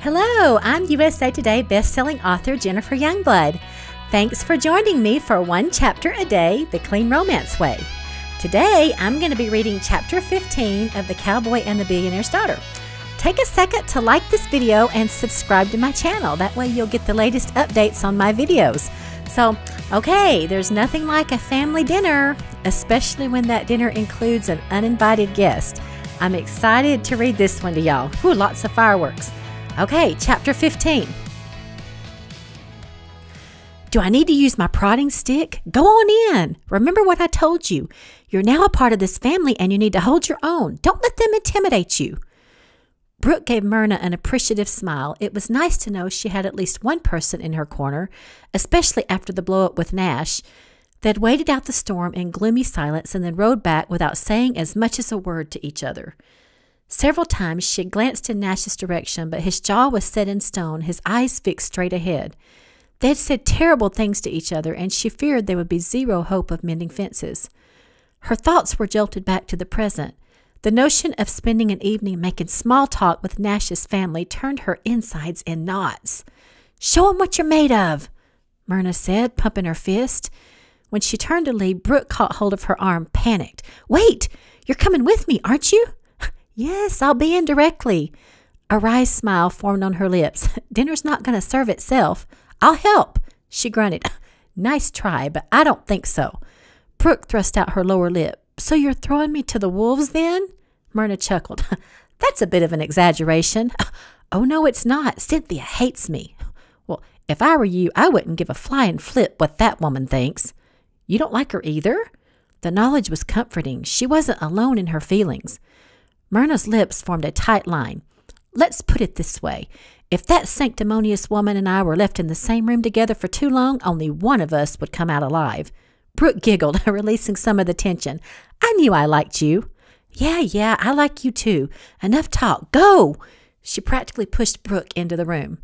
Hello, I'm USA Today bestselling author Jennifer Youngblood. Thanks for joining me for One Chapter a Day, The Clean Romance Way. Today, I'm going to be reading Chapter 15 of The Cowboy and the Billionaire's Daughter. Take a second to like this video and subscribe to my channel. That way you'll get the latest updates on my videos. So, okay, there's nothing like a family dinner, especially when that dinner includes an uninvited guest. I'm excited to read this one to y'all. Ooh, lots of fireworks. Okay, Chapter 15. Do I need to use my prodding stick? Go on in. Remember what I told you. You're now a part of this family and you need to hold your own. Don't let them intimidate you. Brooke gave Myrna an appreciative smile. It was nice to know she had at least one person in her corner, especially after the blow-up with Nash. They'd waited out the storm in gloomy silence and then rode back without saying as much as a word to each other. Several times she had glanced in Nash's direction, but his jaw was set in stone, his eyes fixed straight ahead. They had said terrible things to each other, and she feared there would be zero hope of mending fences. Her thoughts were jolted back to the present. The notion of spending an evening making small talk with Nash's family turned her insides in knots. "Show 'em what you're made of," Myrna said, pumping her fist. When she turned to leave, Brooke caught hold of her arm, panicked. "Wait! You're coming with me, aren't you?" "Yes, I'll be in directly." A wry smile formed on her lips. "Dinner's not going to serve itself. I'll help," she grunted. "Nice try, but I don't think so." Brooke thrust out her lower lip. "So you're throwing me to the wolves then?" Myrna chuckled. "That's a bit of an exaggeration." "Oh, no, it's not. Cynthia hates me." "Well, if I were you, I wouldn't give a flying flip what that woman thinks." "You don't like her either?" The knowledge was comforting. She wasn't alone in her feelings. Myrna's lips formed a tight line. "Let's put it this way. If that sanctimonious woman and I were left in the same room together for too long, only one of us would come out alive." Brooke giggled, releasing some of the tension. "I knew I liked you." Yeah, I like you too. Enough talk. Go!" She practically pushed Brooke into the room.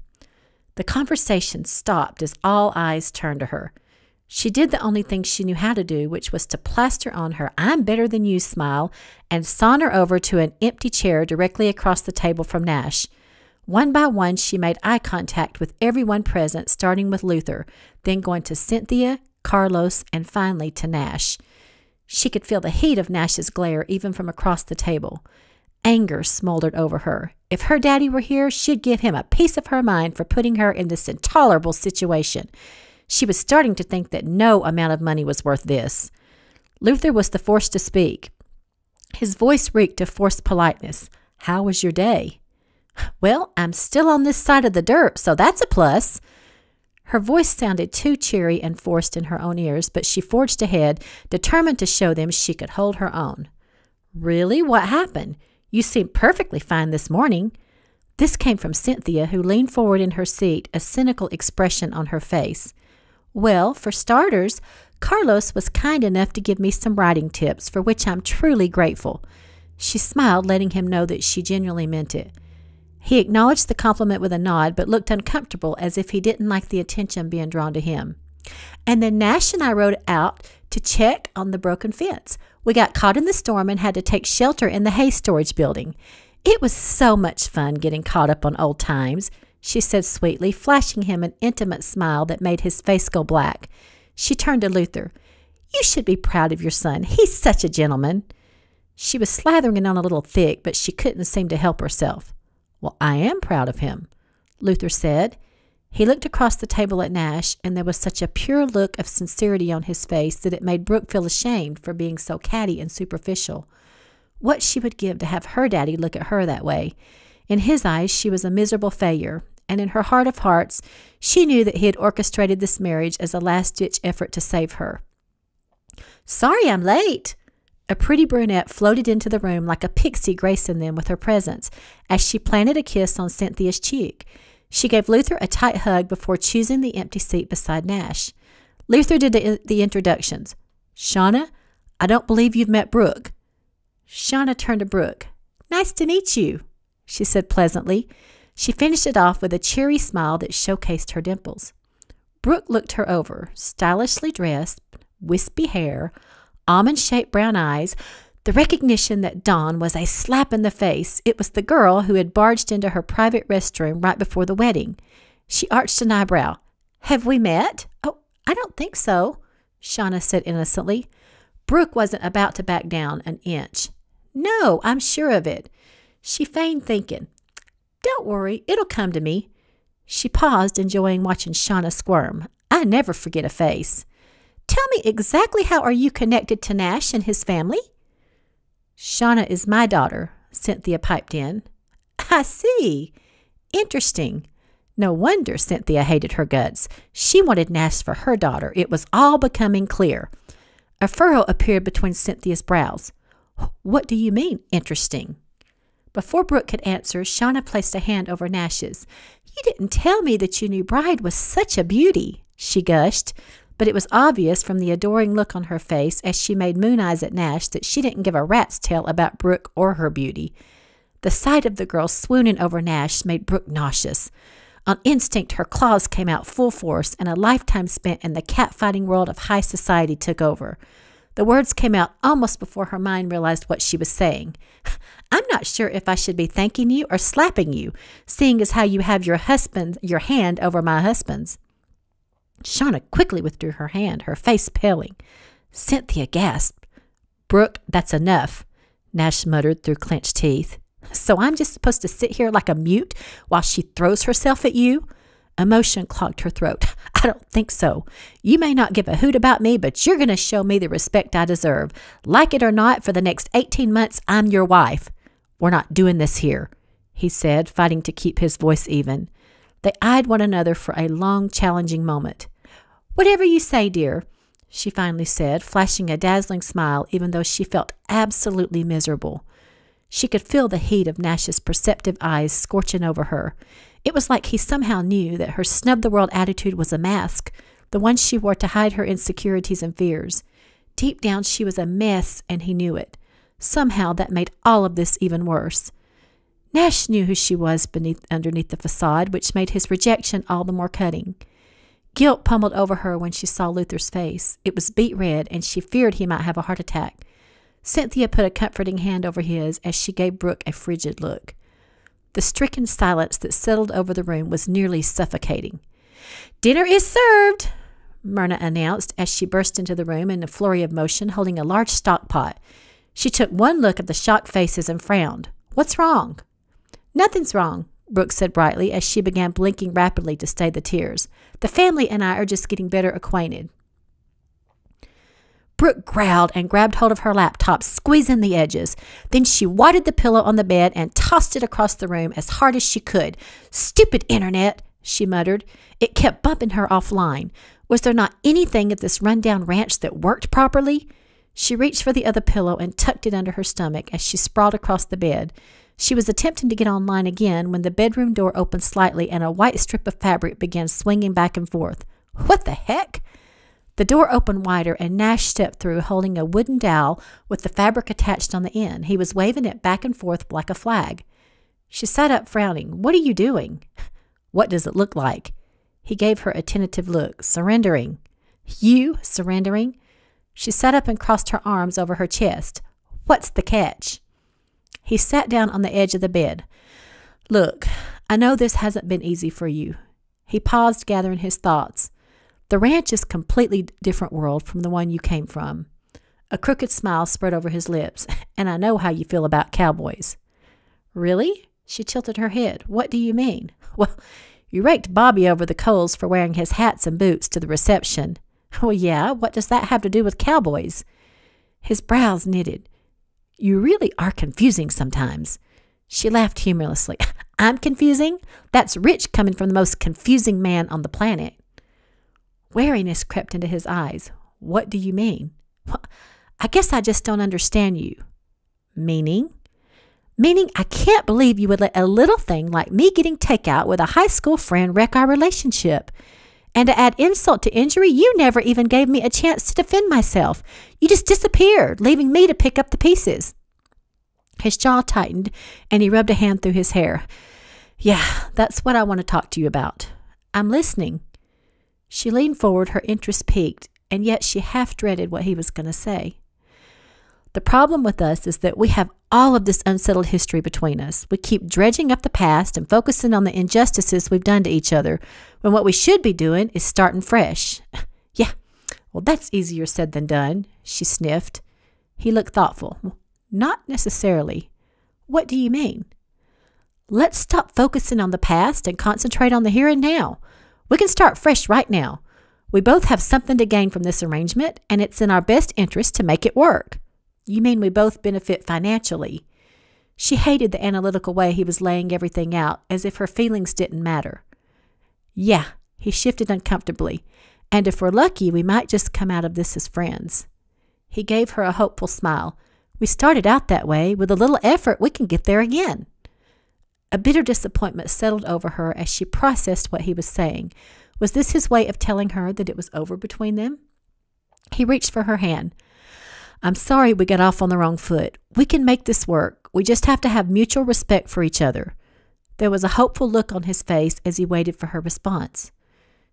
The conversation stopped as all eyes turned to her. She did the only thing she knew how to do, which was to plaster on her "I'm better than you" smile and saunter over to an empty chair directly across the table from Nash. One by one, she made eye contact with everyone present, starting with Luther, then going to Cynthia, Carlos, and finally to Nash. She could feel the heat of Nash's glare even from across the table. Anger smoldered over her. If her daddy were here, she'd give him a piece of her mind for putting her in this intolerable situation. She was starting to think that no amount of money was worth this. Luther was the first to speak. His voice reeked of forced politeness. "How was your day?" "Well, I'm still on this side of the dirt, so that's a plus." Her voice sounded too cheery and forced in her own ears, but she forged ahead, determined to show them she could hold her own. "Really? What happened? You seemed perfectly fine this morning." This came from Cynthia, who leaned forward in her seat, a cynical expression on her face. "Well, for starters, Carlos was kind enough to give me some writing tips, for which I'm truly grateful." She smiled, letting him know that she genuinely meant it. He acknowledged the compliment with a nod, but looked uncomfortable, as if he didn't like the attention being drawn to him. "And then Nash and I rode out to check on the broken fence. We got caught in the storm and had to take shelter in the hay storage building. It was so much fun getting caught up on old times," she said sweetly, flashing him an intimate smile that made his face go black. She turned to Luther. "You should be proud of your son. He's such a gentleman." She was slathering it on a little thick, but she couldn't seem to help herself. "Well, I am proud of him," Luther said. He looked across the table at Nash, and there was such a pure look of sincerity on his face that it made Brooke feel ashamed for being so catty and superficial. What she would give to have her daddy look at her that way. In his eyes, she was a miserable failure, and in her heart of hearts, she knew that he had orchestrated this marriage as a last-ditch effort to save her. "Sorry I'm late." A pretty brunette floated into the room like a pixie gracing them with her presence as she planted a kiss on Cynthia's cheek. She gave Luther a tight hug before choosing the empty seat beside Nash. Luther did the introductions. "Shauna, I don't believe you've met Brooke." Shauna turned to Brooke. "Nice to meet you," she said pleasantly. She finished it off with a cheery smile that showcased her dimples. Brooke looked her over, stylishly dressed, wispy hair, almond-shaped brown eyes, The recognition that dawned was a slap in the face. It was the girl who had barged into her private restroom right before the wedding. She arched an eyebrow. "Have we met?" "Oh, I don't think so," Shauna said innocently. Brooke wasn't about to back down an inch. "No, I'm sure of it." She feigned thinking. "Don't worry, it'll come to me." She paused, enjoying watching Shauna squirm. I never forget a face. "Tell me exactly how are you connected to Nash and his family?" "Shauna is my daughter," Cynthia piped in. "I see. Interesting." No wonder Cynthia hated her guts. She wanted Nash for her daughter. It was all becoming clear. A furrow appeared between Cynthia's brows. "What do you mean, interesting?" Before Brooke could answer, Shauna placed a hand over Nash's. "You didn't tell me that your new bride was such a beauty," she gushed. But it was obvious from the adoring look on her face as she made moon eyes at Nash that she didn't give a rat's tail about Brooke or her beauty. The sight of the girl swooning over Nash made Brooke nauseous. On instinct, her claws came out full force, and a lifetime spent in the cat-fighting world of high society took over. The words came out almost before her mind realized what she was saying. "I'm not sure if I should be thanking you or slapping you, seeing as how you have your hand over my husband's." Shauna quickly withdrew her hand, her face paling. Cynthia gasped. "Brooke, that's enough," Nash muttered through clenched teeth. "So I'm just supposed to sit here like a mute while she throws herself at you?" Emotion clogged her throat. "I don't think so. You may not give a hoot about me, but you're going to show me the respect I deserve. Like it or not, for the next 18 months, I'm your wife." "We're not doing this here," he said, fighting to keep his voice even. They eyed one another for a long, challenging moment. "Whatever you say, dear," she finally said, flashing a dazzling smile even though she felt absolutely miserable. She could feel the heat of Nash's perceptive eyes scorching over her. It was like he somehow knew that her snub-the-world attitude was a mask, the one she wore to hide her insecurities and fears. Deep down she was a mess, and he knew it. Somehow that made all of this even worse. Nash knew who she was underneath the facade, which made his rejection all the more cutting. Guilt pummeled over her when she saw Luther's face. It was beet red, and she feared he might have a heart attack. Cynthia put a comforting hand over his as she gave Brooke a frigid look. The stricken silence that settled over the room was nearly suffocating. "Dinner is served," Myrna announced as she burst into the room in a flurry of motion, holding a large stock pot. She took one look at the shocked faces and frowned. "What's wrong?" "Nothing's wrong," Brooke said brightly as she began blinking rapidly to stay the tears. "The family and I are just getting better acquainted." Brooke growled and grabbed hold of her laptop, squeezing the edges. Then she wadded the pillow on the bed and tossed it across the room as hard as she could. "Stupid internet," she muttered. It kept bumping her offline. Was there not anything at this rundown ranch that worked properly? She reached for the other pillow and tucked it under her stomach as she sprawled across the bed. She was attempting to get online again when the bedroom door opened slightly and a white strip of fabric began swinging back and forth. What the heck? The door opened wider and Nash stepped through holding a wooden dowel with the fabric attached on the end. He was waving it back and forth like a flag. She sat up frowning. "What are you doing?" "What does it look like?" He gave her a tentative look. "Surrendering." "You surrendering?" She sat up and crossed her arms over her chest. "What's the catch?" He sat down on the edge of the bed. "Look, I know this hasn't been easy for you." He paused, gathering his thoughts. "The ranch is a completely different world from the one you came from." A crooked smile spread over his lips. "And I know how you feel about cowboys." "Really?" She tilted her head. "What do you mean?" "Well, you raked Bobby over the coals for wearing his hats and boots to the reception." "Well, yeah, what does that have to do with cowboys?" His brows knitted. "You really are confusing sometimes." She laughed humorously. "I'm confusing? That's rich coming from the most confusing man on the planet." Wariness crept into his eyes. "What do you mean?" "Well, I guess I just don't understand you." "Meaning?" "Meaning I can't believe you would let a little thing like me getting takeout with a high school friend wreck our relationship. And to add insult to injury, you never even gave me a chance to defend myself. You just disappeared, leaving me to pick up the pieces." His jaw tightened, and he rubbed a hand through his hair. "Yeah, that's what I want to talk to you about." "I'm listening." She leaned forward, her interest piqued, and yet she half dreaded what he was going to say. The problem with us is that we have all of this unsettled history between us. We keep dredging up the past and focusing on the injustices we've done to each other, when what we should be doing is starting fresh. Yeah, well, that's easier said than done, she sniffed. He looked thoughtful. Not necessarily. What do you mean? Let's stop focusing on the past and concentrate on the here and now. We can start fresh right now. We both have something to gain from this arrangement, and it's in our best interest to make it work. You mean we both benefit financially? She hated the analytical way he was laying everything out, as if her feelings didn't matter. Yeah, he shifted uncomfortably. And if we're lucky, we might just come out of this as friends. He gave her a hopeful smile. We started out that way. With a little effort, we can get there again. A bitter disappointment settled over her as she processed what he was saying. Was this his way of telling her that it was over between them? He reached for her hand. I'm sorry we got off on the wrong foot. We can make this work. We just have to have mutual respect for each other. There was a hopeful look on his face as he waited for her response.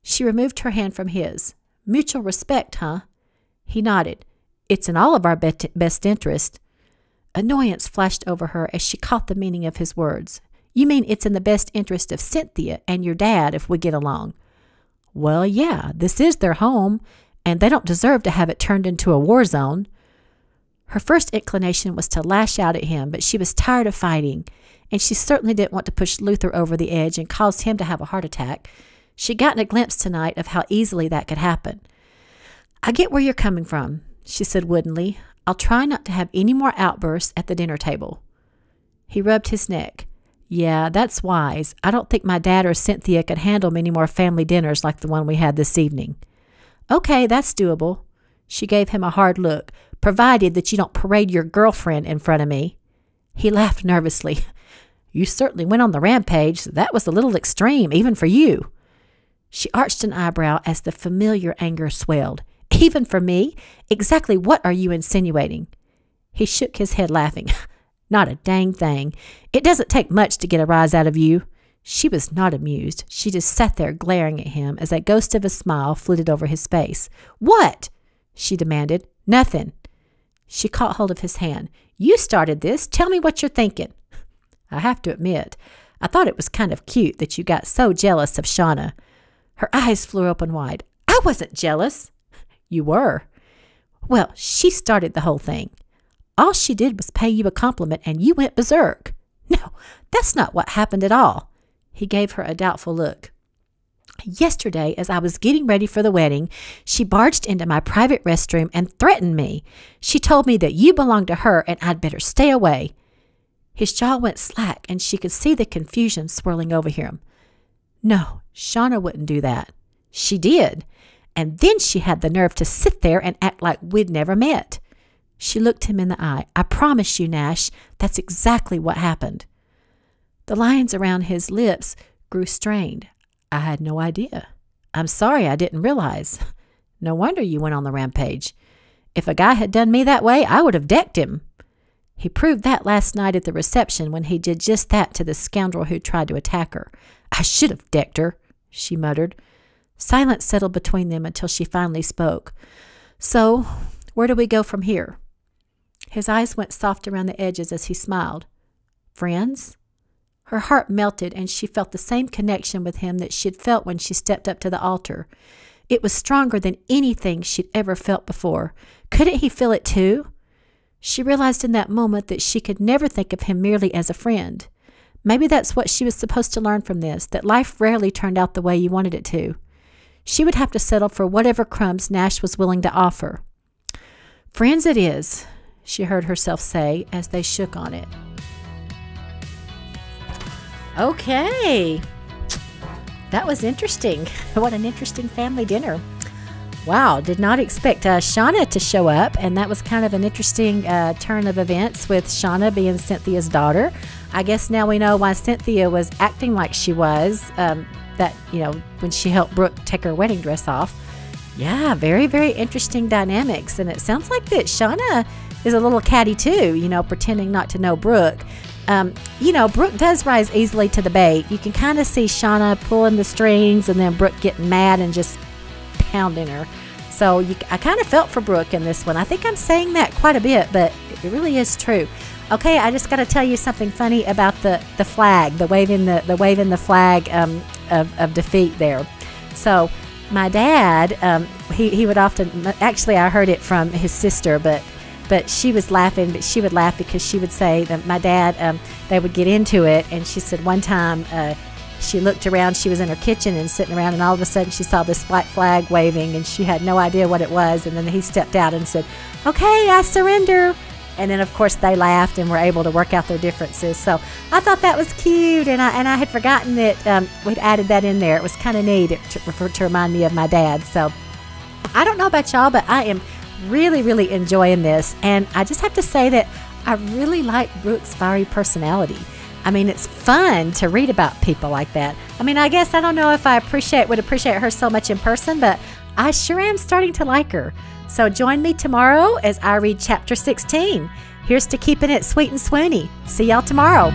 She removed her hand from his. Mutual respect, huh? He nodded. It's in all of our best interest. Annoyance flashed over her as she caught the meaning of his words. You mean it's in the best interest of Cynthia and your dad if we get along? Well, yeah, this is their home, and they don't deserve to have it turned into a war zone. Her first inclination was to lash out at him, but she was tired of fighting, and she certainly didn't want to push Luther over the edge and cause him to have a heart attack. She'd gotten a glimpse tonight of how easily that could happen. I get where you're coming from, she said woodenly. I'll try not to have any more outbursts at the dinner table. He rubbed his neck. Yeah, that's wise. I don't think my dad or Cynthia could handle many more family dinners like the one we had this evening. Okay, that's doable. She gave him a hard look. Provided that you don't parade your girlfriend in front of me. He laughed nervously. You certainly went on the rampage. That was a little extreme, even for you. She arched an eyebrow as the familiar anger swelled. Even for me? Exactly what are you insinuating? He shook his head, laughing. Not a dang thing. It doesn't take much to get a rise out of you. She was not amused. She just sat there glaring at him as a ghost of a smile flitted over his face. What? She demanded. Nothing. She caught hold of his hand. You started this. Tell me what you're thinking. I have to admit, I thought it was kind of cute that you got so jealous of Shauna. Her eyes flew open wide. I wasn't jealous. You were. Well, she started the whole thing. All she did was pay you a compliment and you went berserk. No, that's not what happened at all. He gave her a doubtful look. Yesterday, as I was getting ready for the wedding, she barged into my private restroom and threatened me. She told me that you belonged to her and I'd better stay away. His jaw went slack and she could see the confusion swirling over him. No, Shauna wouldn't do that. She did. And then she had the nerve to sit there and act like we'd never met. She looked him in the eye. I promise you, Nash, that's exactly what happened. The lines around his lips grew strained. I had no idea. I'm sorry I didn't realize. No wonder you went on the rampage. If a guy had done me that way, I would have decked him. He proved that last night at the reception when he did just that to the scoundrel who tried to attack her. I should have decked her, she muttered. Silence settled between them until she finally spoke. So, where do we go from here? His eyes went soft around the edges as he smiled. Friends? Her heart melted and she felt the same connection with him that she'd felt when she stepped up to the altar. It was stronger than anything she'd ever felt before. Couldn't he feel it too? She realized in that moment that she could never think of him merely as a friend. Maybe that's what she was supposed to learn from this, that life rarely turned out the way you wanted it to. She would have to settle for whatever crumbs Nash was willing to offer. Friends it is, she heard herself say as they shook on it. Okay. That was interesting. What an interesting family dinner. Wow, did not expect Shauna to show up, and that was kind of an interesting turn of events with Shauna being Cynthia's daughter. I guess now we know why Cynthia was acting like she was, when she helped Brooke take her wedding dress off. Yeah, very, very interesting dynamics, and it sounds like that Shauna is a little catty too, pretending not to know Brooke. Brooke does rise easily to the bait. You can kind of see Shauna pulling the strings and then Brooke getting mad and just pounding her. So I kind of felt for Brooke in this one. I think I'm saying that quite a bit, but it really is true. Okay, I just got to tell you something funny about the flag, the waving the flag of defeat there. So my dad, he would often, actually I heard it from his sister, but she was laughing. But she would laugh because she would say that my dad, they would get into it, and she said one time she looked around. She was in her kitchen and sitting around, and all of a sudden she saw this white flag waving, and she had no idea what it was. And then he stepped out and said, "Okay, I surrender." And then, of course, they laughed and were able to work out their differences. So I thought that was cute, and I had forgotten that we'd added that in there. It was kind of neat to remind me of my dad. So I don't know about y'all, but I am really, really enjoying this. And I just have to say that I really like Brooke's fiery personality. I mean, it's fun to read about people like that. I mean, I guess I don't know if I would appreciate her so much in person, but I sure am starting to like her. So join me tomorrow as I read chapter 16. Here's to keeping it sweet and swoony. See y'all tomorrow.